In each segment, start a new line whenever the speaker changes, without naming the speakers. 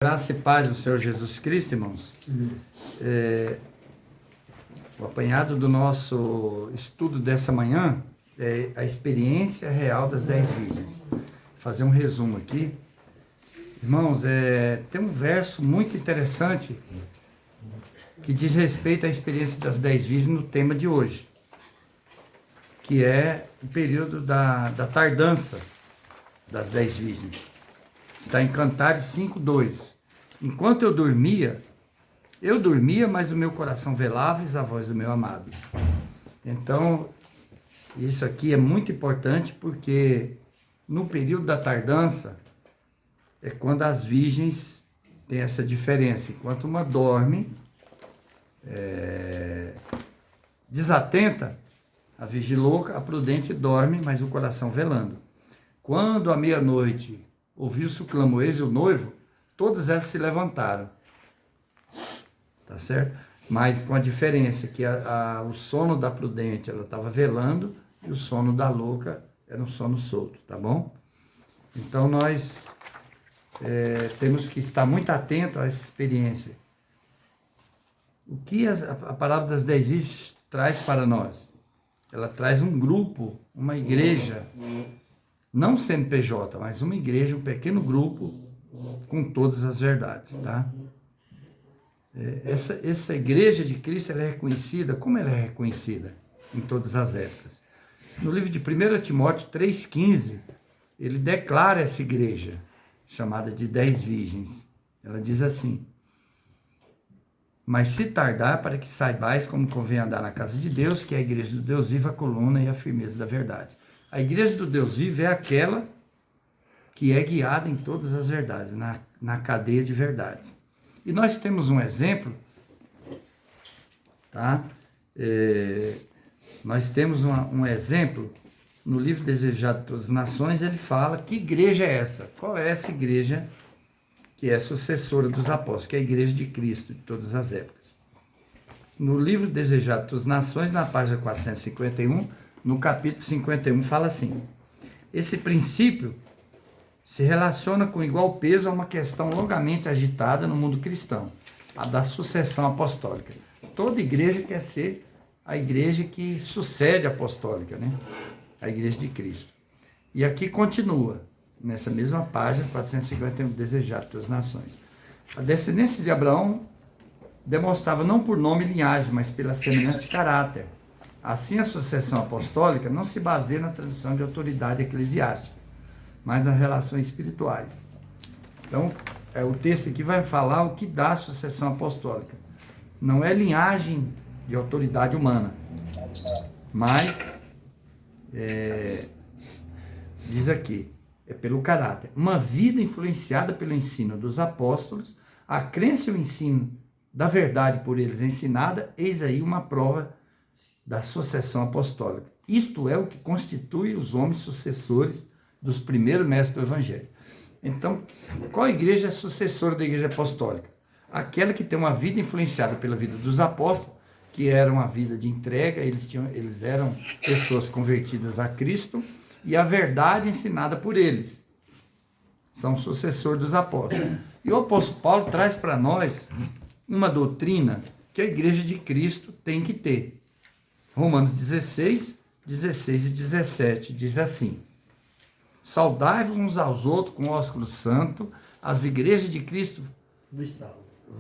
Graça e paz do Senhor Jesus Cristo, irmãos. O apanhado do nosso estudo dessa manhã é a experiência real das 10 virgens. Vou fazer um resumo aqui. Irmãos, tem um verso muito interessante que diz respeito à experiência das 10 virgens no tema de hoje, que é o período da tardança das 10 virgens. Está em Cantares 5:2. Enquanto eu dormia, mas o meu coração velava a voz do meu amado. Então, isso aqui é muito importante porque no período da tardança é quando as virgens têm essa diferença. Enquanto uma dorme, desatenta, a virgem louca, a prudente dorme, mas o coração velando. Quando à meia-noite ouviu-se o clamor, eis o noivo, todas elas se levantaram. Tá certo? Mas com a diferença que o sono da prudente, ela estava velando, e o sono da louca era um sono solto, tá bom? Então nós temos que estar muito atentos a essa experiência. O que a palavra das 10 virgens traz para nós? Ela traz um grupo, uma igreja, não CNPJ, mas uma igreja, um pequeno grupo com todas as verdades, tá? Essa igreja de Cristo, ela é reconhecida, como ela é reconhecida em todas as épocas? No livro de 1 Timóteo 3,15, ele declara essa igreja, chamada de 10 virgens. Ela diz assim: mas se tardar, para que saibais como convém andar na casa de Deus, que é a igreja do Deus vivo, a coluna e a firmeza da verdade. A igreja do Deus vivo é aquela que é guiada em todas as verdades, na cadeia de verdades. E nós temos um exemplo, tá? Nós temos um exemplo no livro Desejado de Todas as Nações. Ele fala que igreja é essa? Qual é essa igreja que é sucessora dos apóstolos, que é a igreja de Cristo de todas as épocas? No livro Desejado de Todas as Nações, na página 451, no capítulo 51, fala assim: esse princípio se relaciona com igual peso a uma questão longamente agitada no mundo cristão, a da sucessão apostólica. Toda igreja quer ser a igreja que sucede a apostólica, né? A igreja de Cristo. E aqui continua, nessa mesma página, 451, Desejado de Todas as Nações. A descendência de Abraão demonstrava não por nome e linhagem, mas pela semelhança de caráter. Assim, a sucessão apostólica não se baseia na transmissão de autoridade eclesiástica, mas nas relações espirituais. Então, o texto aqui vai falar o que dá a sucessão apostólica. Não é linhagem de autoridade humana, mas, diz aqui, é pelo caráter. Uma vida influenciada pelo ensino dos apóstolos, a crença e o ensino da verdade por eles ensinada, eis aí uma prova da sucessão apostólica. Isto é o que constitui os homens sucessores dos primeiros mestres do Evangelho. Então, qual igreja é sucessora da igreja apostólica? Aquela que tem uma vida influenciada pela vida dos apóstolos, que era uma vida de entrega, eles eram pessoas convertidas a Cristo, e a verdade ensinada por eles. São sucessores dos apóstolos. E o apóstolo Paulo traz para nós uma doutrina que a igreja de Cristo tem que ter. Romanos 16, 16 e 17 diz assim: saudai-vos uns aos outros com ósculo santo, as igrejas de Cristo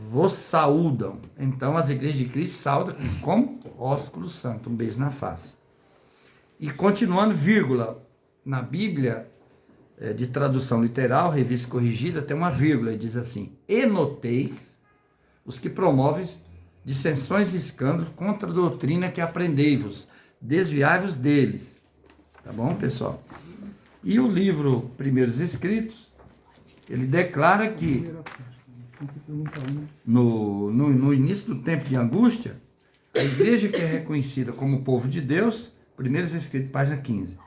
vos saúdam. Então, as igrejas de Cristo saúdam com ósculo santo, um beijo na face. E continuando, vírgula, na Bíblia, de tradução literal, revista corrigida, tem uma vírgula, e diz assim: e noteis os que promovem dissensões e escândalos contra a doutrina que aprendei-vos, desviai-vos deles. Tá bom, pessoal? E o livro Primeiros Escritos, ele declara que no início do tempo de angústia, a igreja que é reconhecida como povo de Deus, Primeiros Escritos, página 15,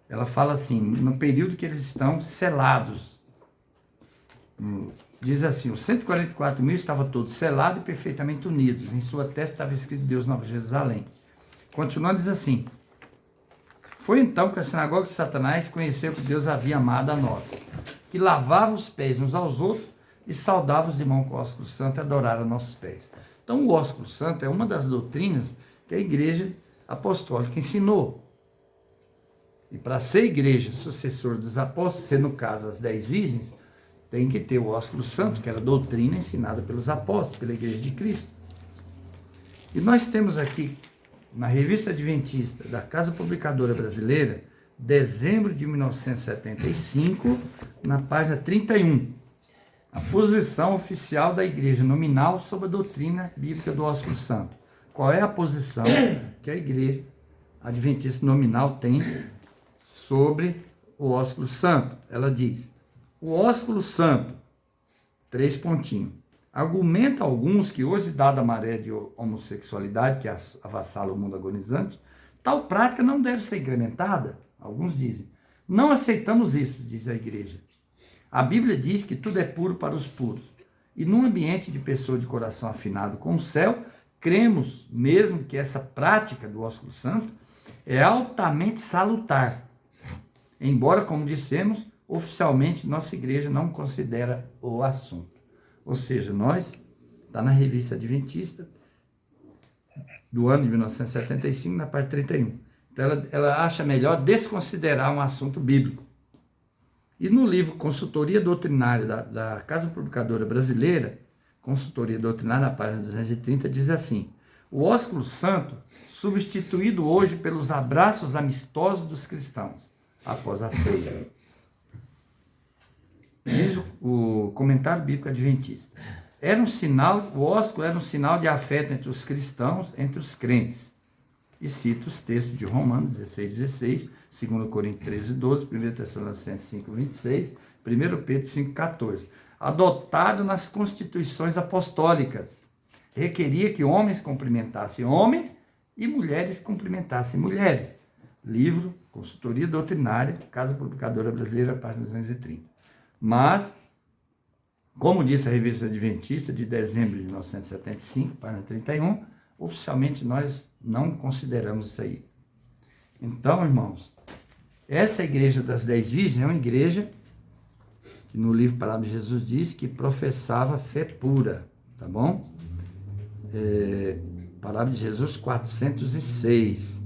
ela fala assim, no período que eles estão selados, diz assim: os 144 mil estavam todos selados e perfeitamente unidos, em sua testa estava escrito Deus Nova Jerusalém. Continuando, diz assim: foi então que a sinagoga de Satanás conheceu que Deus havia amado a nós, que lavava os pés uns aos outros, e saudava os irmãos com o ósculo santo e adoraram nossos pés. Então, o ósculo santo é uma das doutrinas que a igreja apostólica ensinou. E para ser igreja sucessora dos apóstolos, ser no caso as 10 virgens, tem que ter o ósculo santo, que era a doutrina ensinada pelos apóstolos, pela igreja de Cristo. E nós temos aqui, na Revista Adventista da Casa Publicadora Brasileira, dezembro de 1975, na página 31, a posição oficial da igreja nominal sobre a doutrina bíblica do ósculo santo. Qual é a posição que a igreja adventista nominal tem sobre o ósculo santo? Ela diz: o ósculo santo, 3 pontinhos, argumenta alguns que hoje, dada a maré de homossexualidade que avassala o mundo agonizante, tal prática não deve ser incrementada. Alguns dizem: não aceitamos isso, diz a igreja. A Bíblia diz que tudo é puro para os puros. E num ambiente de pessoa de coração afinado com o céu, cremos mesmo que essa prática do ósculo santo é altamente salutar. Embora, como dissemos, oficialmente nossa igreja não considera o assunto. Ou seja, nós, está na Revista Adventista, do ano de 1975, na parte 31. Então, ela acha melhor desconsiderar um assunto bíblico. E no livro Consultoria Doutrinária da Casa Publicadora Brasileira, Consultoria Doutrinária, na página 230, diz assim: o ósculo santo, substituído hoje pelos abraços amistosos dos cristãos, após a ceia. Diz o comentário bíblico adventista: era um sinal, o ósculo era um sinal de afeto entre os cristãos, entre os crentes. E cita os textos de Romanos 16:16, 2 Coríntios 13:12, 1 Tessalonicenses 5:26, 1 Pedro 5:14. Adotado nas constituições apostólicas. Requeria que homens cumprimentassem homens e mulheres cumprimentassem mulheres. Livro Consultoria Doutrinária, Casa Publicadora Brasileira, página 230. Mas, como disse a Revista Adventista, de dezembro de 1975, página 31, oficialmente nós não consideramos isso aí. Então, irmãos, essa igreja das 10 virgens é uma igreja que no livro Palavra de Jesus diz que professava fé pura, tá bom? Palavra de Jesus 406.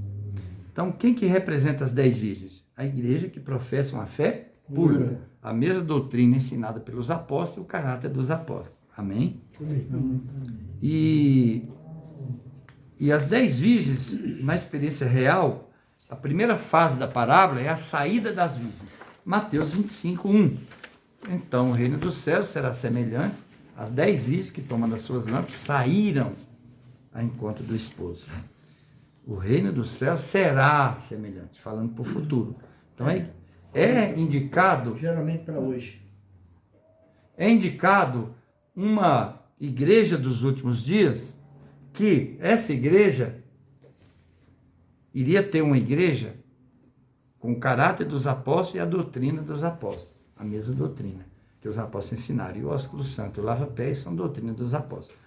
Então, quem que representa as 10 virgens? A igreja que professa uma fé pura. A mesma doutrina ensinada pelos apóstolos e o caráter dos apóstolos. Amém? Amém. E as 10 virgens, na experiência real, a primeira fase da parábola é a saída das virgens. Mateus 25:1. Então, o reino dos céus será semelhante às 10 virgens que, tomando as suas lâmpadas, saíram ao encontro do esposo. O reino dos céus será semelhante, falando para o futuro. Então, é indicado...
Geralmente para hoje.
É indicado uma igreja dos últimos dias, que essa igreja iria ter uma igreja com o caráter dos apóstolos e a doutrina dos apóstolos. A mesma doutrina que os apóstolos ensinaram. E o ósculo santo e o lava-pés são doutrina dos apóstolos.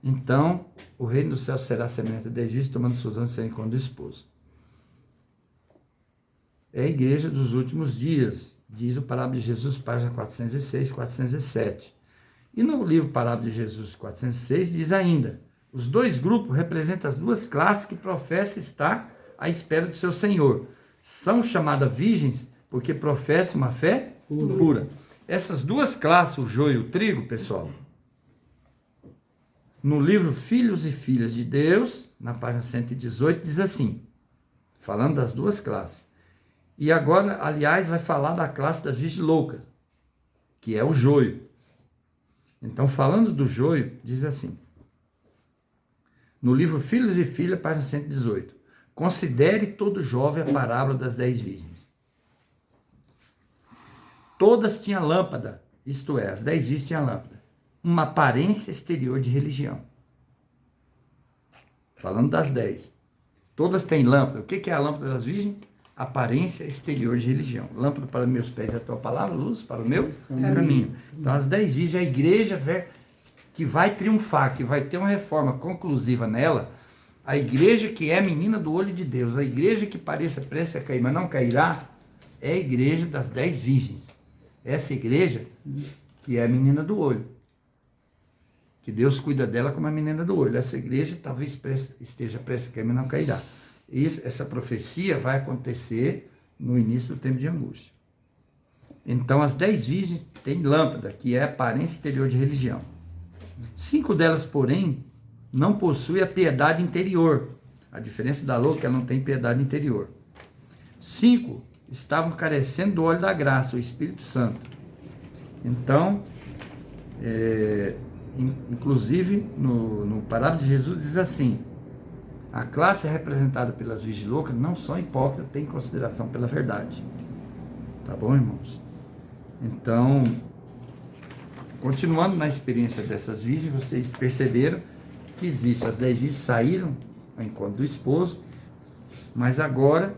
Então, o reino do céu será semelhante a 10 virgens, tomando suas lâmpadas, sem encontro do esposo. É a igreja dos últimos dias, diz o Parábola de Jesus, página 406, 407. E no livro Parábola de Jesus 406 diz ainda: os dois grupos representam as duas classes que professam estar à espera do seu Senhor. São chamadas virgens porque professam uma fé pura. Essas duas classes, o joio e o trigo, pessoal, no livro Filhos e Filhas de Deus, na página 118, diz assim, falando das duas classes. E agora, aliás, vai falar da classe das virgens loucas, que é o joio. Então, falando do joio, diz assim, no livro Filhos e Filhas, página 118, considere todo jovem a parábola das 10 virgens. Todas tinham lâmpada, isto é, as 10 virgens tinham lâmpada, uma aparência exterior de religião. Falando das 10. Todas têm lâmpada. O que é a lâmpada das virgens? Aparência exterior de religião. Lâmpada para meus pés é a tua palavra, luz para o meu caminho. Então, as 10 virgens, a igreja que vai triunfar, que vai ter uma reforma conclusiva nela, a igreja que é a menina do olho de Deus, a igreja que pareça prestes a cair, mas não cairá, é a igreja das 10 virgens. Essa igreja que é a menina do olho. Que Deus cuida dela como a menina do olho. Essa igreja talvez esteja prestes a não cairá. Essa profecia vai acontecer no início do tempo de angústia. Então, as 10 virgens têm lâmpada, que é a aparência exterior de religião. 5 delas, porém, não possuem a piedade interior. A diferença da louca é que ela não tem piedade interior. 5 estavam carecendo do óleo da graça, o Espírito Santo. Então, inclusive, no parábola de Jesus diz assim: a classe representada pelas virgens loucas não são hipócritas, têm consideração pela verdade. Tá bom, irmãos? Então, continuando na experiência dessas virgens, vocês perceberam que existe, as 10 virgens saíram ao encontro do esposo, mas agora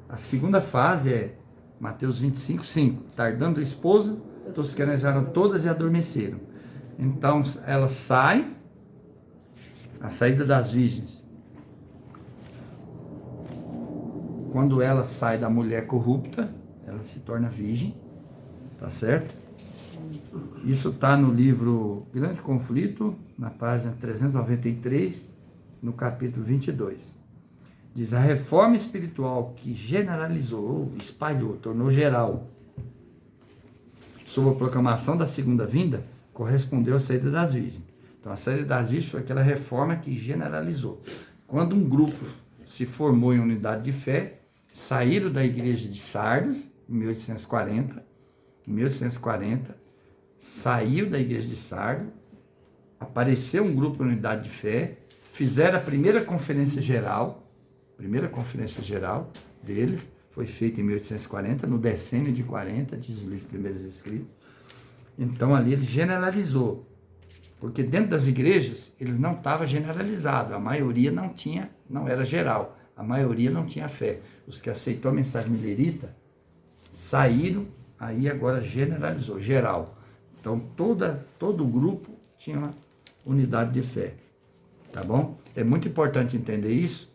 a segunda fase é Mateus 25:5. Tardando o esposo, tosquenejaram todas e adormeceram. Então, elas saem, a saída das virgens. Quando ela sai da mulher corrupta, ela se torna virgem, tá certo? Isso está no livro Grande Conflito, na página 393, no capítulo 22. Diz: a reforma espiritual que generalizou, espalhou, tornou geral, sob a proclamação da segunda vinda, correspondeu à saída das virgens. Então, a saída das virgens foi aquela reforma que generalizou. Quando um grupo se formou em unidade de fé, saíram da igreja de Sardes, em 1840, saiu da igreja de Sardes, apareceu um grupo em unidade de fé, fizeram a primeira conferência geral deles, foi feita em 1840, no decênio de 40, diz o livro Primeiros Escritos. Então ali ele generalizou, porque dentro das igrejas eles não estavam generalizados, a maioria não era geral, a maioria não tinha fé. Os que aceitou a mensagem milerita saíram, aí agora generalizou, geral. Então todo o grupo tinha uma unidade de fé, tá bom? É muito importante entender isso,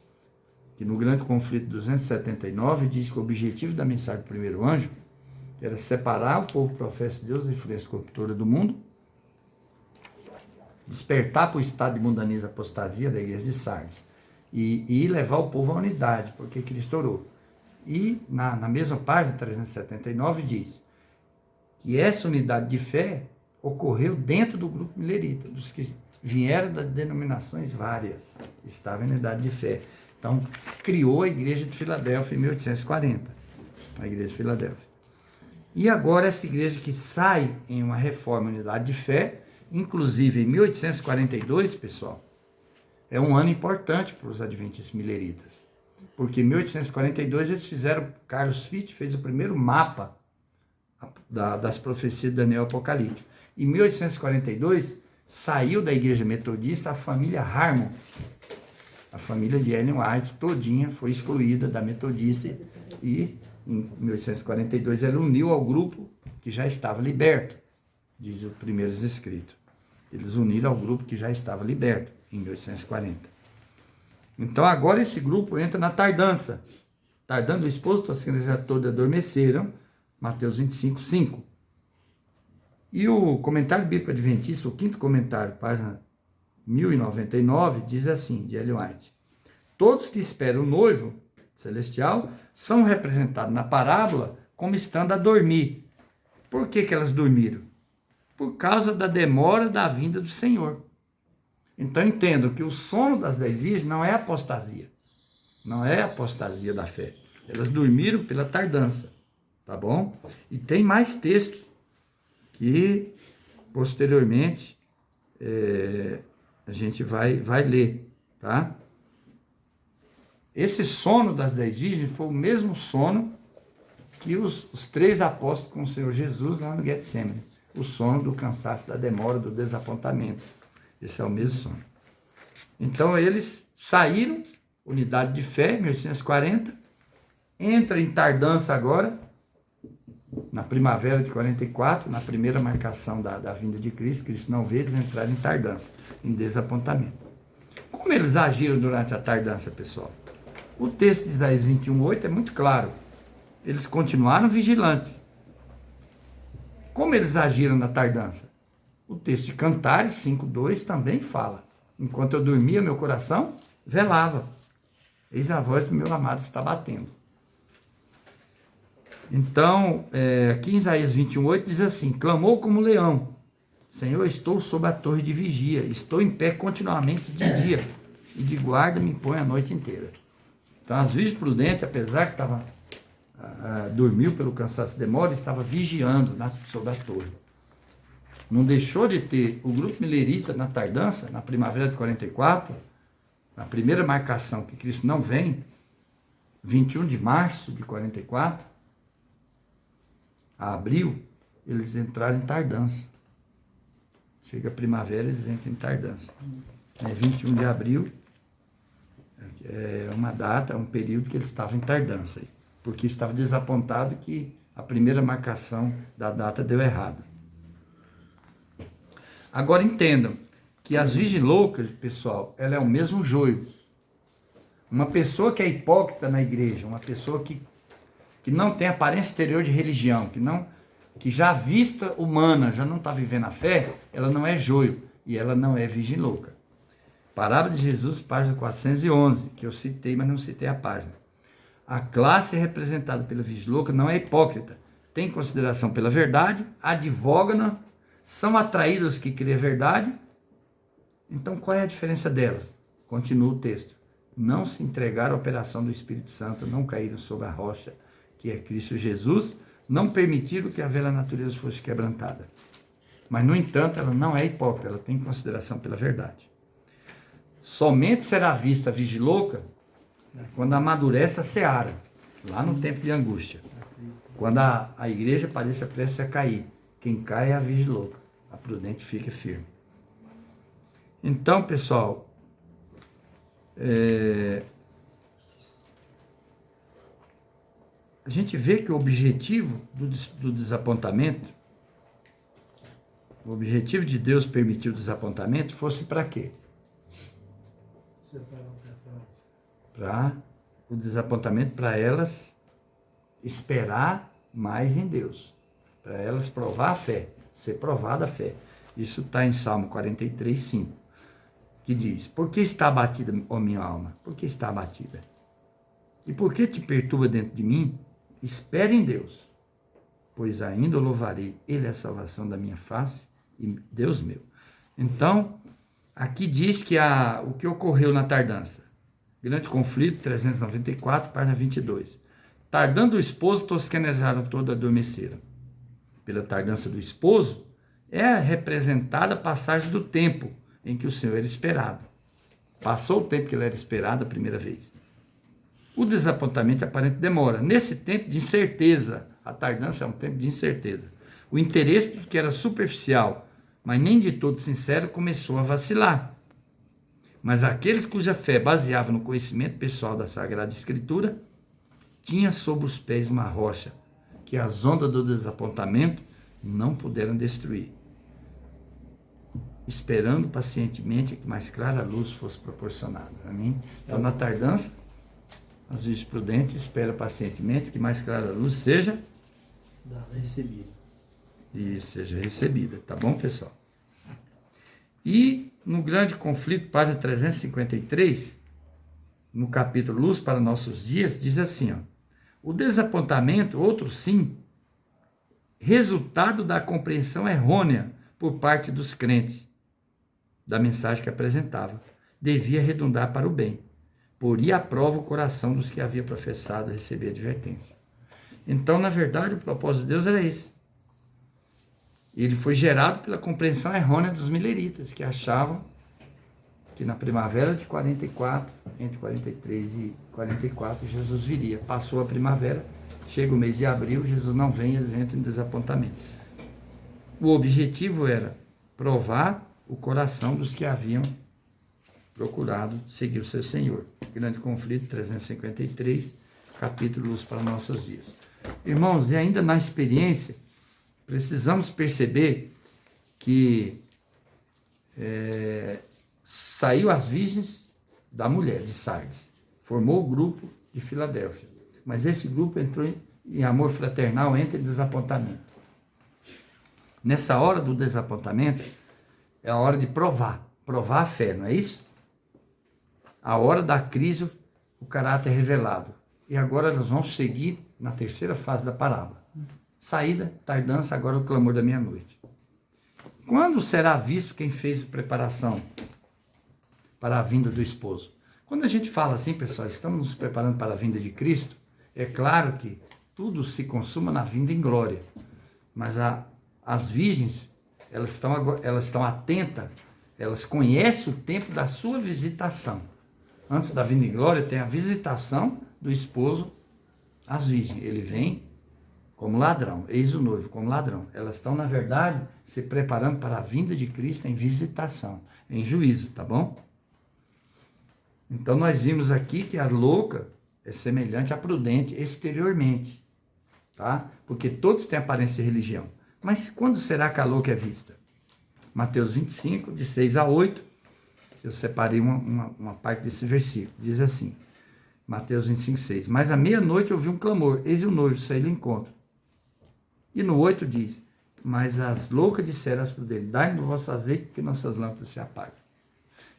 que no Grande Conflito 279 diz que o objetivo da mensagem do primeiro anjo era separar o povo profeta de Deus da influência corruptora do mundo, despertar para o estado de mundaneza e apostasia da igreja de Sardes e levar o povo à unidade, porque Cristo orou. E na mesma página 379 diz que essa unidade de fé ocorreu dentro do grupo milerita, dos que vieram das denominações várias, estavam em unidade de fé. Então, criou a igreja de Filadélfia em 1840, a igreja de Filadélfia. E agora essa igreja que sai em uma reforma, unidade de fé, inclusive em 1842, pessoal, é um ano importante para os adventistas mileritas, porque em 1842 eles fizeram, Carlos Fichte fez o primeiro mapa das profecias de Daniel Apocalipse. Em 1842 saiu da igreja metodista a família Harmon, a família de Ellen White todinha foi excluída da metodista e em 1842 ela uniu ao grupo que já estava liberto, diz o Primeiros Escritos. Eles uniram ao grupo que já estava liberto em 1840. Então agora esse grupo entra na tardança. Tardando o esposo, as crianças já todas adormeceram, Mateus 25:5. E o comentário bíblico adventista, o quinto comentário, página 1099, diz assim, de Ellen White: todos que esperam o noivo celestial são representados na parábola como estando a dormir. Por que elas dormiram? Por causa da demora da vinda do Senhor. Então entendo que o sono das 10 virgens não é apostasia. Não é apostasia da fé. Elas dormiram pela tardança. Tá bom? E tem mais textos que posteriormente a gente vai ler, tá? Esse sono das 10 virgens foi o mesmo sono que os 3 apóstolos com o Senhor Jesus lá no Getsemane. O sono do cansaço, da demora, do desapontamento. Esse é o mesmo sono. Então eles saíram, unidade de fé, 1840, entra em tardança agora, na primavera de 44, na primeira marcação da vinda de Cristo. Cristo não veio, eles entraram em tardança, em desapontamento. Como eles agiram durante a tardança, pessoal? O texto de Isaías 21:8 é muito claro. Eles continuaram vigilantes. Como eles agiram na tardança? O texto de Cantares 5:2 também fala. Enquanto eu dormia, meu coração velava. Eis a voz do meu amado está batendo. Então, aqui em Isaías 21:8 diz assim: clamou como leão. Senhor, estou sob a torre de vigia, estou em pé continuamente de dia, e de guarda me põe a noite inteira. Então, as virgens prudentes, apesar que dormiu pelo cansaço de demora, estava vigiando sobre a torre. Não deixou de ter o grupo milerita na tardança, na primavera de 44, na primeira marcação que Cristo não vem, 21 de março de 44, a abril, eles entraram em tardança. Chega a primavera, eles entram em tardança. 21 de abril é uma data, um período que eles estavam em tardança, porque estava desapontado que a primeira marcação da data deu errado. Agora entendam que as virgens loucas, pessoal, ela é o mesmo joio. Uma pessoa que é hipócrita na igreja, uma pessoa que não tem aparência exterior de religião, que já vista humana, já não está vivendo a fé, ela não é joio e ela não é virgem louca. Parábola de Jesus, página 411, que eu citei, mas não citei a página. A classe representada pela virgem louca não é hipócrita, tem consideração pela verdade, advogam, são atraídos que crê a verdade. Então qual é a diferença dela? Continua o texto. Não se entregaram à operação do Espírito Santo, não caíram sobre a rocha, que é Cristo Jesus, não permitiram que a velha natureza fosse quebrantada. Mas, no entanto, ela não é hipócrita, ela tem consideração pela verdade. Somente será vista a virgem louca quando amadurece a seara, lá no tempo de angústia. Quando a igreja pareça prestes a cair, quem cai é a virgem louca, a prudente fica firme. Então, pessoal, a gente vê que o objetivo do desapontamento, o objetivo de Deus permitir o desapontamento fosse para quê? Para o desapontamento, para elas esperar mais em Deus, para elas provar a fé, ser provada a fé. Isso está em Salmo 43:5, que diz: por que está abatida, ó minha alma? Por que está abatida? E por que te perturba dentro de mim? Espere em Deus, pois ainda o louvarei. Ele é a salvação da minha face e Deus meu. Então, aqui diz que o que ocorreu na tardança. Grande conflito, 394, página 22. Tardando o esposo, tosquenejaram todo, adormeceram. Pela tardança do esposo, é representada a passagem do tempo em que o Senhor era esperado. Passou o tempo que ele era esperado a primeira vez. O desapontamento aparente demora. Nesse tempo de incerteza, a tardança é um tempo de incerteza. O interesse do que era superficial, mas nem de todo sincero, começou a vacilar. Mas aqueles cuja fé baseava no conhecimento pessoal da Sagrada Escritura, tinha sob os pés uma rocha, que as ondas do desapontamento não puderam destruir. Esperando pacientemente que mais clara luz fosse proporcionada. Amém? Então, na tardança, as virgens prudentes esperam pacientemente que mais clara luz seja
recebida.
E seja recebida, tá bom, pessoal? E no grande conflito, página 353, no capítulo Luz para Nossos Dias, diz assim, ó: o desapontamento, outro sim, resultado da compreensão errônea por parte dos crentes da mensagem que apresentava, devia redundar para o bem, poria à prova o coração dos que havia professado receber advertência. Então, na verdade, o propósito de Deus era esse. Ele foi gerado pela compreensão errônea dos mileritas, que achavam que na primavera de 44, entre 43 e 44, Jesus viria. Passou a primavera, chega o mês de abril, Jesus não vem, eles entram em desapontamento. O objetivo era provar o coração dos que haviam procurado seguir o seu Senhor. Grande conflito, 353, capítulo Luz para Nossos Dias. Irmãos, e ainda na experiência, precisamos perceber que saiu as virgens da mulher de Sardes, formou o grupo de Filadélfia, mas esse grupo entrou em amor fraternal, entra em desapontamento. Nessa hora do desapontamento, é a hora de provar a fé, não é isso? A hora da crise, o caráter revelado. E agora nós vamos seguir na terceira fase da parábola. Saída, tardança, agora o clamor da meia-noite. Quando será visto quem fez a preparação para a vinda do esposo? Quando a gente fala assim, pessoal, estamos nos preparando para a vinda de Cristo, é claro que tudo se consuma na vinda em glória. Mas as virgens, elas estão atentas, elas conhecem o tempo da sua visitação. Antes da vinda em glória, tem a visitação do esposo às virgens. Ele vem como ladrão, eis o noivo como ladrão. Elas estão, na verdade, se preparando para a vinda de Cristo em visitação, em juízo, tá bom? Então, nós vimos aqui que a louca é semelhante à prudente exteriormente, tá? Porque todos têm aparência de religião. Mas quando será que a louca é vista? Mateus 25, de 6 a 8, eu separei uma parte desse versículo. Diz assim, Mateus 25, 6. Mas à meia-noite ouvi um clamor, eis o noivo, saí ao encontro. E no 8 diz, mas as loucas disseram às prudentes, dai-nos o vosso azeite, porque nossas lâmpadas se apagam.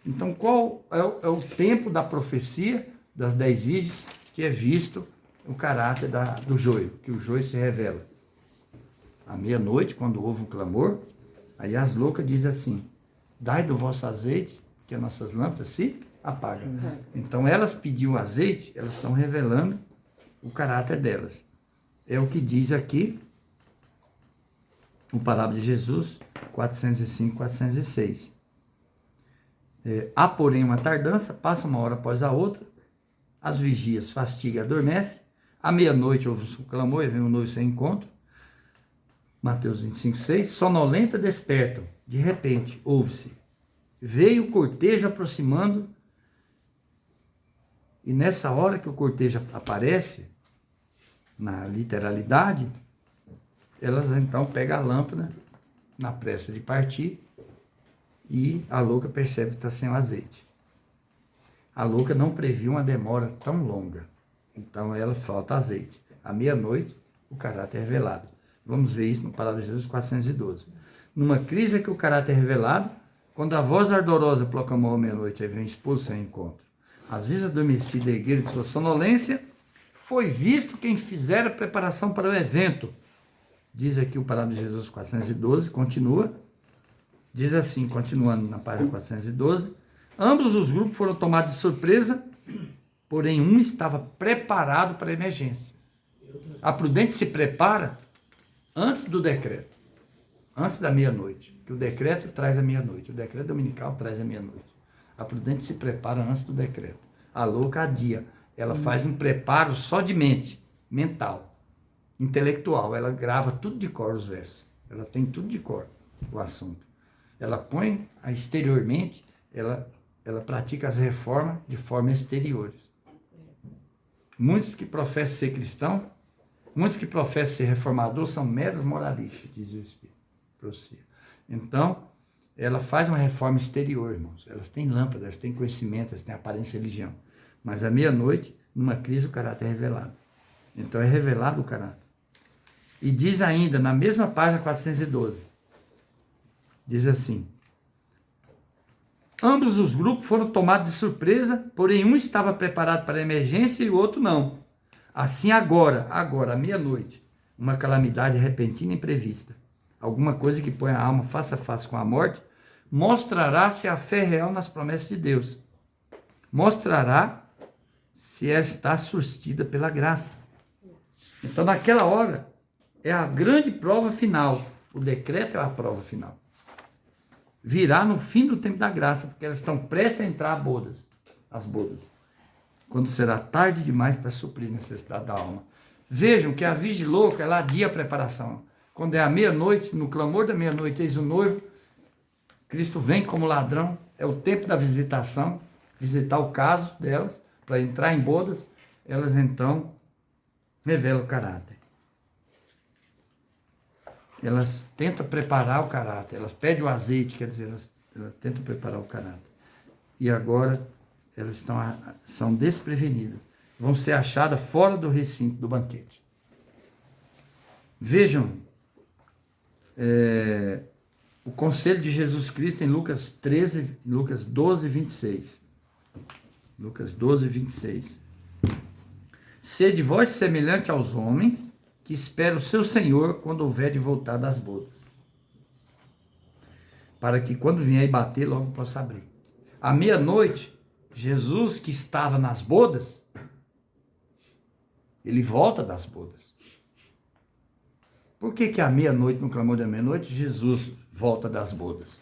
Então, qual é o tempo da profecia das 10 virgens que é visto o caráter do joio, que o joio se revela? À meia-noite, quando houve um clamor, aí as loucas dizem assim, dai do vosso azeite, que as nossas lâmpadas se apagam. Então, elas pediam azeite, elas estão revelando o caráter delas. É o que diz aqui o parábola de Jesus, 405, 406. Há, porém, uma tardança, passa uma hora após a outra, as vigias fastigam e adormecem, à meia-noite houve um clamor, e vem o noivo sem encontro, Mateus 25, 6, sonolenta despertam, de repente, ouve-se, veio o cortejo aproximando, e nessa hora que o cortejo aparece, na literalidade, elas então pegam a lâmpada, na pressa de partir, e a louca percebe que está sem o azeite. A louca não previu uma demora tão longa. Então ela falta azeite. À meia-noite, o caráter é revelado. Vamos ver isso no Parábola de Jesus 412. Numa crise é que o caráter é revelado, quando a voz ardorosa proclamou à meia-noite, aí vem o esposo sem encontro. Às vezes adormecida erguer de sua sonolência, foi visto quem fizera preparação para o evento. Diz aqui o Parábola de Jesus 412, continua. Diz assim, continuando na página 412, ambos os grupos foram tomados de surpresa, porém um estava preparado para a emergência. A prudente se prepara antes do decreto, antes da meia-noite, que o decreto traz a meia-noite, o decreto dominical traz a meia-noite. A prudente se prepara antes do decreto. A louca adia, ela faz um preparo só de mente, mental, intelectual, ela grava tudo de cor os versos, ela tem tudo de cor o assunto. Ela põe exteriormente, ela pratica as reformas de forma exteriores. Muitos que professam ser cristão, muitos que professam ser reformador, são meros moralistas, diz o Espírito. Profecia. Então, ela faz uma reforma exterior, irmãos. Elas têm lâmpadas, elas têm conhecimento, elas têm aparência de religião. Mas à meia-noite, numa crise, o caráter é revelado. Então, é revelado o caráter. E diz ainda, na mesma página 412, diz assim, ambos os grupos foram tomados de surpresa, porém um estava preparado para a emergência e o outro não. Assim agora, à meia-noite, uma calamidade repentina e imprevista, alguma coisa que põe a alma face a face com a morte, mostrará-se a fé real nas promessas de Deus. Mostrará se ela está sustida pela graça. Então, naquela hora, é a grande prova final. O decreto é a prova final. Virá no fim do tempo da graça, porque elas estão prestes a entrar as bodas, quando será tarde demais para suprir a necessidade da alma. Vejam que a virgem louca, ela adia a preparação. Quando é a meia-noite, no clamor da meia-noite, eis o noivo, Cristo vem como ladrão, é o tempo da visitação, visitar o caso delas, para entrar em bodas, elas então revelam o caráter. Elas tentam preparar o caráter, elas pedem o azeite, quer dizer, elas tentam preparar o caráter. E agora elas são desprevenidas, vão ser achadas fora do recinto do banquete. Vejam, o conselho de Jesus Cristo em Lucas 12, 26. Lucas 12, 26. Sede vós semelhante aos homens que esperam o seu Senhor quando houver de voltar das bodas, para que quando vier e bater, logo possa abrir. À meia-noite, Jesus, que estava nas bodas, ele volta das bodas. Por que à meia-noite, no clamor da meia-noite, Jesus volta das bodas?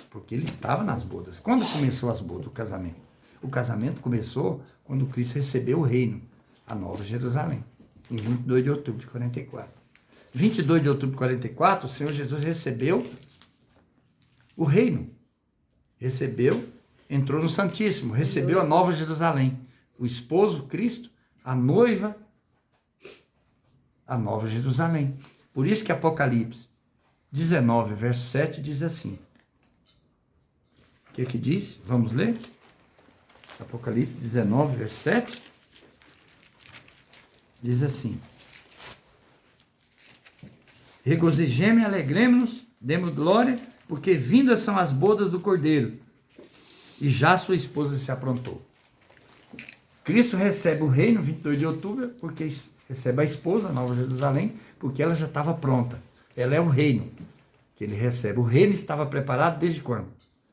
Porque ele estava nas bodas. Quando começou as bodas, o casamento? O casamento começou quando Cristo recebeu o reino, a Nova Jerusalém, em 22 de outubro de 44. 22 de outubro de 44, o Senhor Jesus recebeu o reino. Entrou no Santíssimo, recebeu a Nova Jerusalém. O esposo, Cristo, a noiva, a Nova Jerusalém. Por isso que Apocalipse 19, verso 7 diz assim. O que diz? Vamos ler? Apocalipse 19, verso 7. Diz assim: regozijemo e alegremos-nos, demos glória, porque vindas são as bodas do Cordeiro, e já sua esposa se aprontou. Cristo recebe o reino, 22 de outubro, porque recebe a esposa, a Nova Jerusalém, porque ela já estava pronta. Ela é o reino que ele recebe. O reino estava preparado desde quando?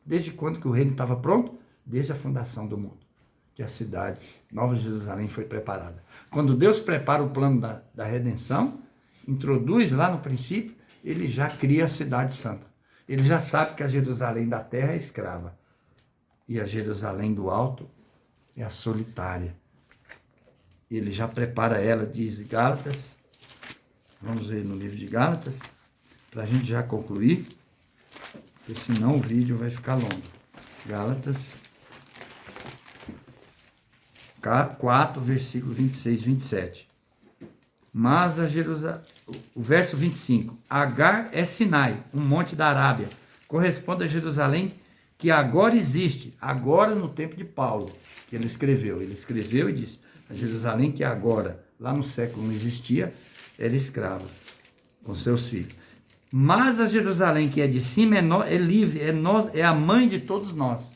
Desde quando que o reino estava pronto? Desde a fundação do mundo, que a cidade, Nova Jerusalém, foi preparada. Quando Deus prepara o plano da redenção, introduz lá no princípio, ele já cria a cidade santa. Ele já sabe que a Jerusalém da terra é escrava e a Jerusalém do alto é a solitária. Ele já prepara ela, diz Gálatas. Vamos ver no livro de Gálatas, para a gente já concluir, porque senão o vídeo vai ficar longo. Gálatas 4, versículo 26, 27. Mas a Jerusalém, o verso 25, Agar é Sinai, um monte da Arábia, corresponde a Jerusalém que agora existe, agora no tempo de Paulo, que ele escreveu e disse, a Jerusalém que agora, lá no século não existia, era escrava, com seus filhos. Mas a Jerusalém que é de cima é livre, é a mãe de todos nós.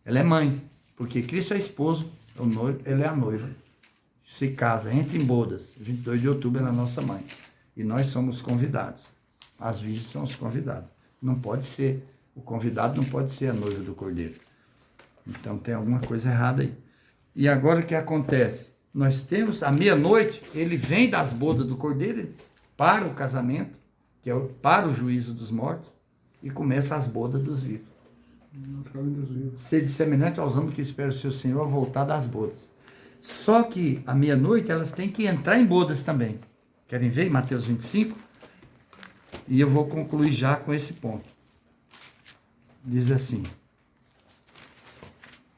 Ela é mãe, porque Cristo é esposo, é o noivo, ela é a noiva. Se casa, entra em bodas. 22 de outubro ela é a nossa mãe. E nós somos convidados. As virgens são os convidados. Não pode ser, o convidado não pode ser a noiva do Cordeiro. Então tem alguma coisa errada aí. E agora o que acontece? Nós temos, à meia-noite, ele vem das bodas do Cordeiro para o casamento, que é para o juízo dos mortos, e começa as bodas dos vivos. Sede semelhante aos homens que esperam o seu Senhor voltar das bodas. Só que à meia-noite elas têm que entrar em bodas também. Querem ver Mateus 25? E eu vou concluir já com esse ponto. Diz assim.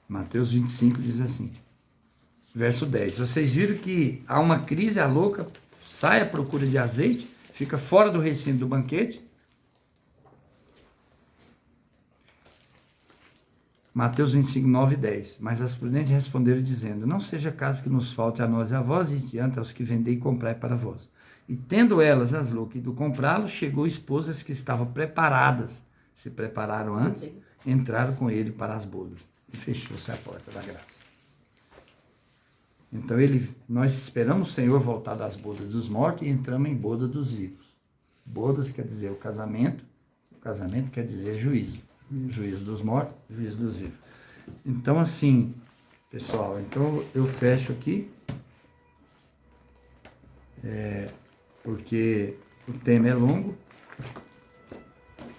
Mateus 25 diz assim. Verso 10. Vocês viram que há uma crise, a louca sai à procura de azeite, fica fora do recinto do banquete. Mateus 25, 9 e 10. Mas as prudentes responderam dizendo, não seja caso que nos falte a nós e a vós, e diante aos que vendei e comprai para vós. E tendo elas as loucas ido comprá-lo, chegou esposas que estavam preparadas, se prepararam antes, entraram com ele para as bodas. E fechou-se a porta da graça. Então nós esperamos o Senhor voltar das bodas dos mortos e entramos em boda dos vivos. Bodas quer dizer o casamento quer dizer juízo. Juízo dos mortos, juízo dos vivos. Então assim, pessoal, então eu fecho aqui, porque o tema é longo,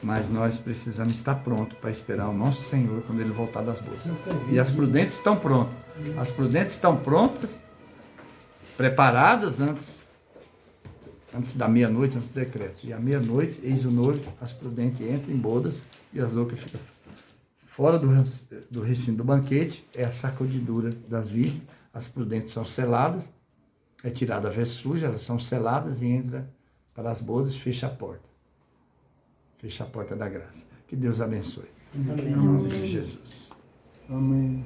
mas nós precisamos estar prontos para esperar o nosso Senhor quando Ele voltar das bodas. E as prudentes estão prontas. As prudentes estão prontas, preparadas antes da meia-noite, antes do decreto. E à meia-noite, eis o noivo, as prudentes entram em bodas e as loucas ficam fora do recinto do banquete. É a sacudidura das virgens. As prudentes são seladas, é tirada a veste suja, elas são seladas e entra para as bodas, fecha a porta. Fecha a porta da graça. Que Deus abençoe.
Amém.
Em nome de Jesus.
Amém.